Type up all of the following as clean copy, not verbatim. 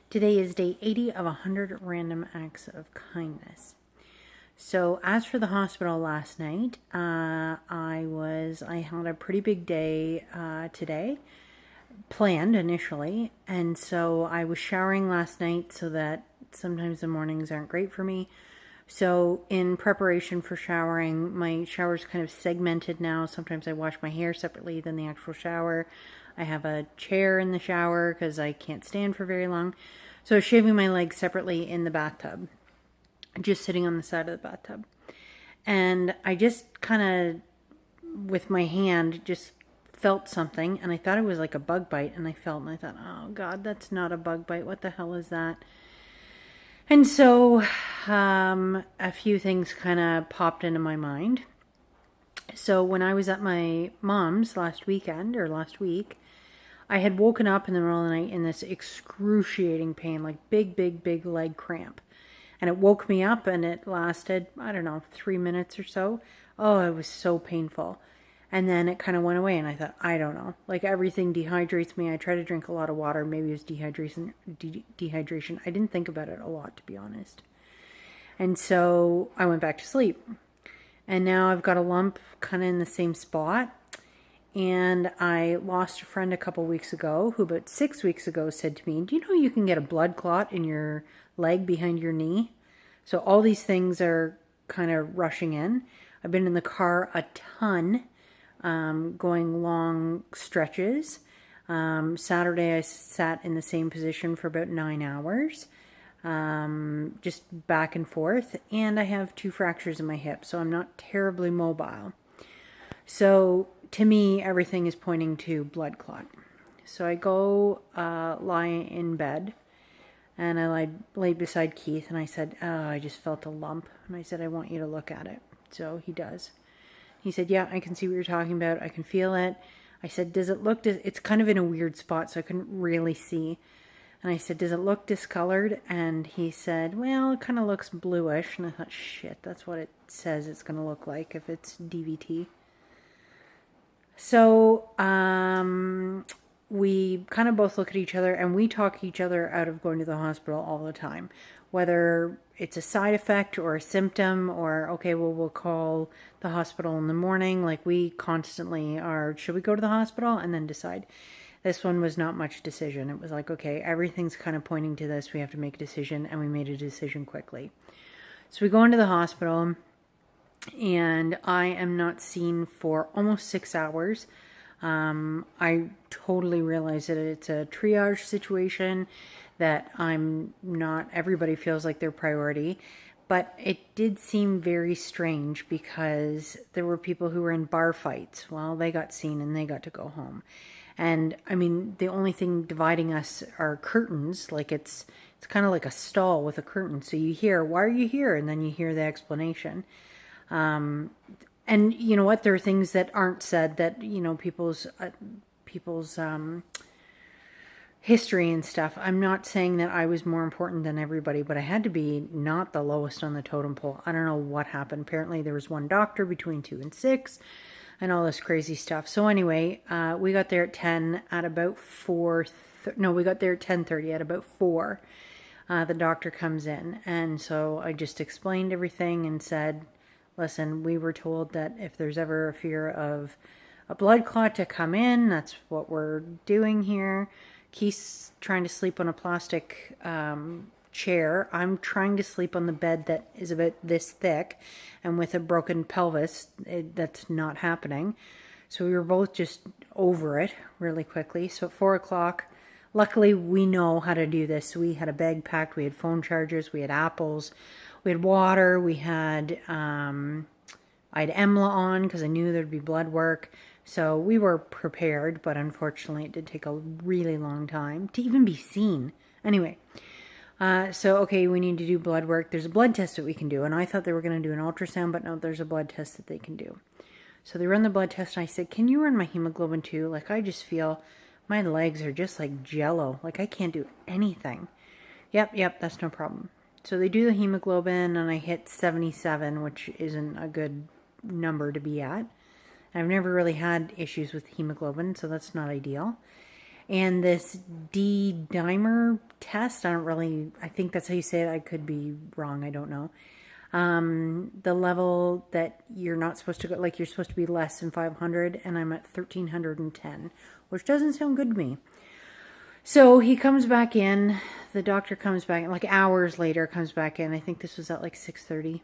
Today is day 80 of 100 random acts of kindness. So, as for the hospital last night, I had a pretty big day today, planned initially, and so I was showering last night so that sometimes the mornings aren't great for me. So, in preparation for showering, my shower's kind of segmented now. Sometimes I wash my hair separately than the actual shower. I have a chair in the shower because I can't stand for very long. So, I was shaving my legs separately in the bathtub, just sitting on the side of the bathtub. And I just kind of, with my hand, just felt something. And I thought it was like a bug bite. And I felt, and I thought, oh God, that's not a bug bite. What the hell is that? And so a few things kind of popped into my mind. So when I was at my mom's last week, I had woken up in the middle of the night in this excruciating pain, like big leg cramp. And it woke me up and it lasted, I don't know, 3 minutes or so. Oh, it was so painful. And then it kind of went away and I thought, I don't know. Like everything dehydrates me. I try to drink a lot of water. Maybe it was dehydration. I didn't think about it a lot, to be honest. And so I went back to sleep. And now I've got a lump kind of in the same spot. And I lost a friend a couple weeks ago who about 6 weeks ago said to me, do you know you can get a blood clot in your leg behind your knee? So all these things are kind of rushing in. I've been in the car a ton, going long stretches. Saturday I sat in the same position for about 9 hours, just back and forth. And I have 2 fractures in my hip, so I'm not terribly mobile. So to me, everything is pointing to blood clot. So I go lie in bed, and I laid beside Keith, and I said, oh, I just felt a lump. And I said, I want you to look at it. So he does. He said, yeah, I can see what you're talking about. I can feel it. I said, does it look, it's kind of in a weird spot, so I couldn't really see. And I said, does it look discolored? And he said, well, it kind of looks bluish. And I thought, shit, that's what it says it's going to look like if it's DVT. So we kind of both look at each other and we talk each other out of going to the hospital all the time. Whether it's a side effect or a symptom or, okay, well, we'll call the hospital in the morning. Like we constantly are, should we go to the hospital? And then decide. This one was not much decision. It was like, okay, everything's kind of pointing to this. We have to make a decision. And we made a decision quickly. So we go into the hospital. And I am not seen for almost 6 hours. I totally realize that it's a triage situation, that I'm not, everybody feels like their priority. But it did seem very strange because there were people who were in bar fights. Well, they got seen and they got to go home. And I mean, the only thing dividing us are curtains. Like it's kind of like a stall with a curtain. So you hear, why are you here? And then you hear the explanation. And you know what? There are things that aren't said that, you know, people's history and stuff. I'm not saying that I was more important than everybody, but I had to be not the lowest on the totem pole. I don't know what happened. Apparently there was one doctor between 2 and 6 and all this crazy stuff. So anyway, we got there at 10 at about 4. No, we got there at 10:30 at about 4. The doctor comes in. And so I just explained everything and said, listen, we were told that if there's ever a fear of a blood clot to come in, that's what we're doing here. Keith's trying to sleep on a plastic chair. I'm trying to sleep on the bed that is about this thick, and with a broken pelvis, that's not happening. So we were both just over it really quickly. So at 4 o'clock, luckily we know how to do this. We had a bag packed. We had phone chargers. We had apples. We had water. We had, I had EMLA on because I knew there'd be blood work. So we were prepared, but unfortunately it did take a really long time to even be seen. Anyway, so okay, we need to do blood work. There's a blood test that we can do. And I thought they were going to do an ultrasound, but no, there's a blood test that they can do. So they run the blood test and I said, can you run my hemoglobin too? Like I just feel my legs are just like jello. Like I can't do anything. Yep, that's no problem. So they do the hemoglobin and I hit 77, which isn't a good number to be at. I've never really had issues with hemoglobin, so that's not ideal. And this D-dimer test, I think that's how you say it. I could be wrong. I don't know. The level that you're not supposed to go, like you're supposed to be less than 500, and I'm at 1310, which doesn't sound good to me. So he comes back in, the doctor comes back, like hours later comes back in. I think this was at like 6:30.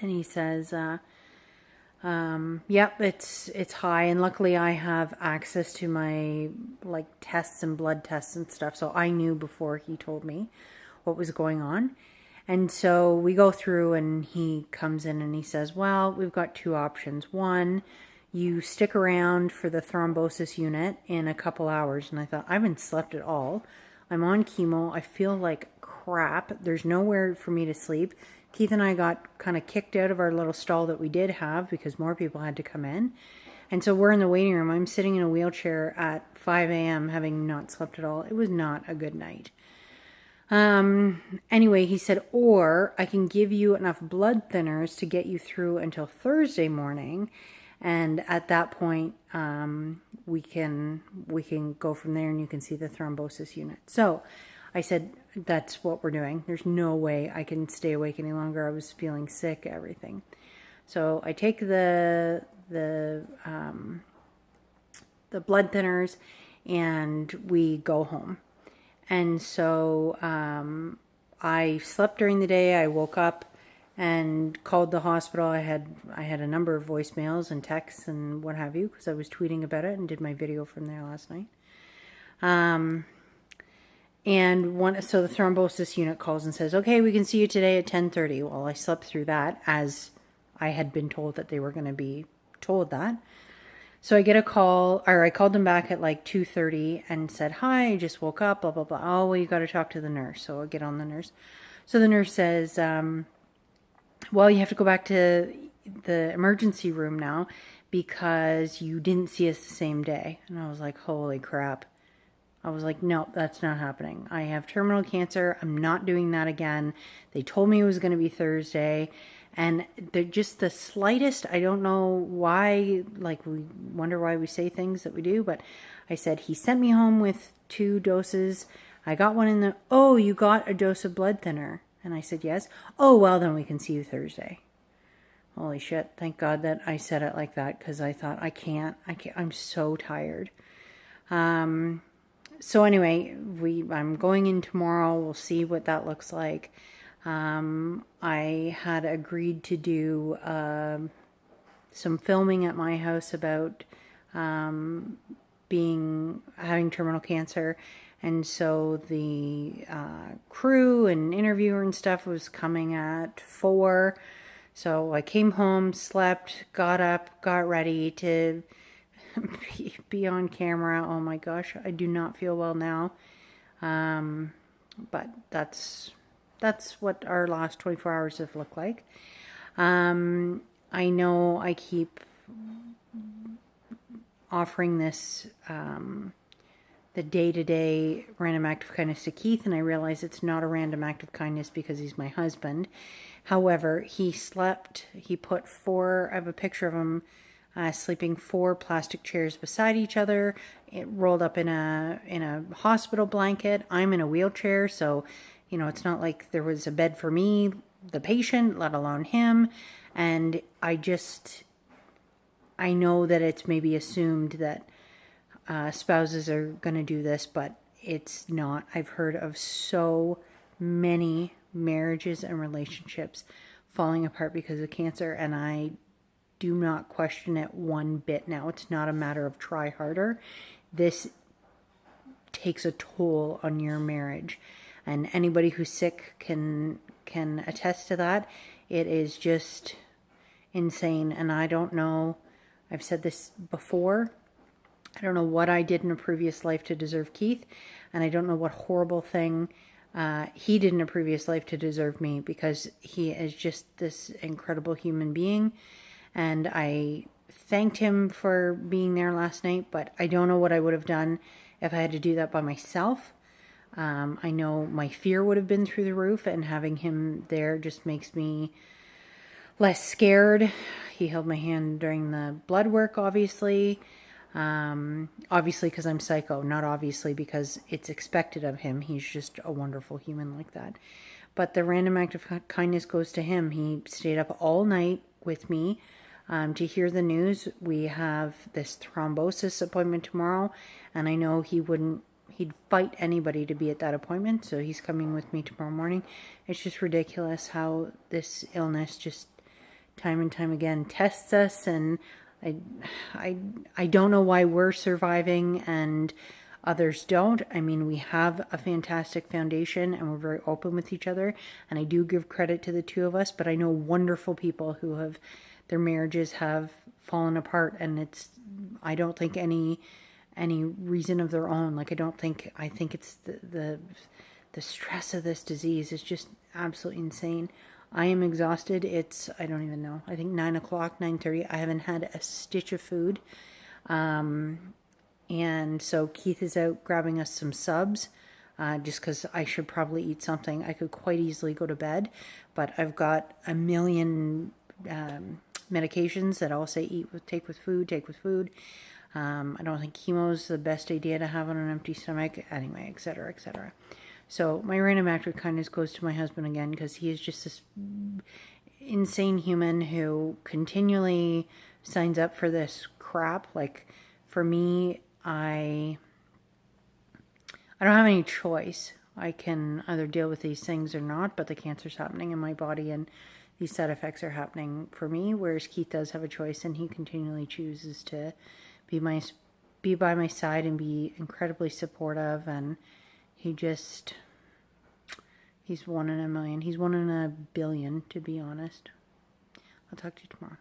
And he says, yep, it's high. And luckily I have access to my like tests and blood tests and stuff. So I knew before he told me what was going on. And so we go through and he comes in and he says, well, we've got two options. One, you stick around for the thrombosis unit in a couple hours. And I thought, I haven't slept at all. I'm on chemo. I feel like crap. There's nowhere for me to sleep. Keith and I got kind of kicked out of our little stall that we did have because more people had to come in. And so we're in the waiting room. I'm sitting in a wheelchair at 5 a.m. having not slept at all. It was not a good night. Anyway, he said, or I can give you enough blood thinners to get you through until Thursday morning. And at that point, we can go from there and you can see the thrombosis unit. So I said, that's what we're doing. There's no way I can stay awake any longer. I was feeling sick, everything. So I take the blood thinners and we go home. And so I slept during the day. I woke up and called the hospital. I had a number of voicemails and texts and what have you because I was tweeting about it and did my video from there last night. So the thrombosis unit calls and says, okay, we can see you today at 10:30. Well, I slept through that as I had been told that they were going to be told that. So I get a call, or I called them back at like 2:30 and said, hi, I just woke up, blah, blah, blah. Oh, well, you got to talk to the nurse. So I'll get on the nurse. So the nurse says, well, you have to go back to the emergency room now because you didn't see us the same day. And I was like, holy crap. I was like, no, that's not happening. I have terminal cancer. I'm not doing that again. They told me it was going to be Thursday. And they're just the slightest, I don't know why, like we wonder why we say things that we do, but I said, he sent me home with 2 doses. I got one in oh, you got a dose of blood thinner. And I said, yes. Oh, well, then we can see you Thursday. Holy shit. Thank God that I said it like that because I thought, I can't, I'm so tired. So anyway, I'm going in tomorrow. We'll see what that looks like. I had agreed to do some filming at my house about having terminal cancer, and so the crew and interviewer and stuff was coming at 4. So I came home, slept, got up, got ready to be on camera. Oh my gosh, I do not feel well now, but that's what our last 24 hours have looked like. I know I keep offering this, the day-to-day random act of kindness to Keith, and I realize it's not a random act of kindness because he's my husband. However, he put 4, I have a picture of him sleeping 4 plastic chairs beside each other, it rolled up in a hospital blanket. I'm in a wheelchair, so it's not like there was a bed for me, the patient, let alone him. And I know that it's maybe assumed that spouses are going to do this, but it's not. I've heard of so many marriages and relationships falling apart because of cancer, and I do not question it one bit now. It's not a matter of try harder. This takes a toll on your marriage. And anybody who's sick can attest to that. It is just insane. And I don't know, I've said this before, I don't know what I did in a previous life to deserve Keith. And I don't know what horrible thing he did in a previous life to deserve me, because he is just this incredible human being. And I thanked him for being there last night, but I don't know what I would have done if I had to do that by myself. I know my fear would have been through the roof, and having him there just makes me less scared. He held my hand during the blood work, obviously. Obviously because I'm psycho, not obviously because it's expected of him. He's just a wonderful human like that. But the random act of kindness goes to him. He stayed up all night with me to hear the news. We have this thrombosis appointment tomorrow, and I know he'd fight anybody to be at that appointment, so he's coming with me tomorrow morning. It's just ridiculous how this illness just time and time again tests us, and I don't know why we're surviving and others don't. I mean, we have a fantastic foundation and we're very open with each other, and I do give credit to the two of us, but I know wonderful people who have their marriages have fallen apart, and I don't think any reason of their own. Like, I think it's the stress of this disease is just absolutely insane. I am exhausted. I don't even know. I think 9 o'clock, 9:30. I haven't had a stitch of food. And so Keith is out grabbing us some subs, just because I should probably eat something. I could quite easily go to bed, but I've got a million medications that all say take with food. I don't think chemo is the best idea to have on an empty stomach. Anyway, etc., etc. So my random act of kindness goes to my husband again, because he is just this insane human who continually signs up for this crap. Like, for me, I don't have any choice. I can either deal with these things or not, but the cancer's happening in my body and these side effects are happening for me, whereas Keith does have a choice, and he continually chooses to be by my side and be incredibly supportive, and he's 1 in a million. He's 1 in a billion, to be honest. I'll talk to you tomorrow.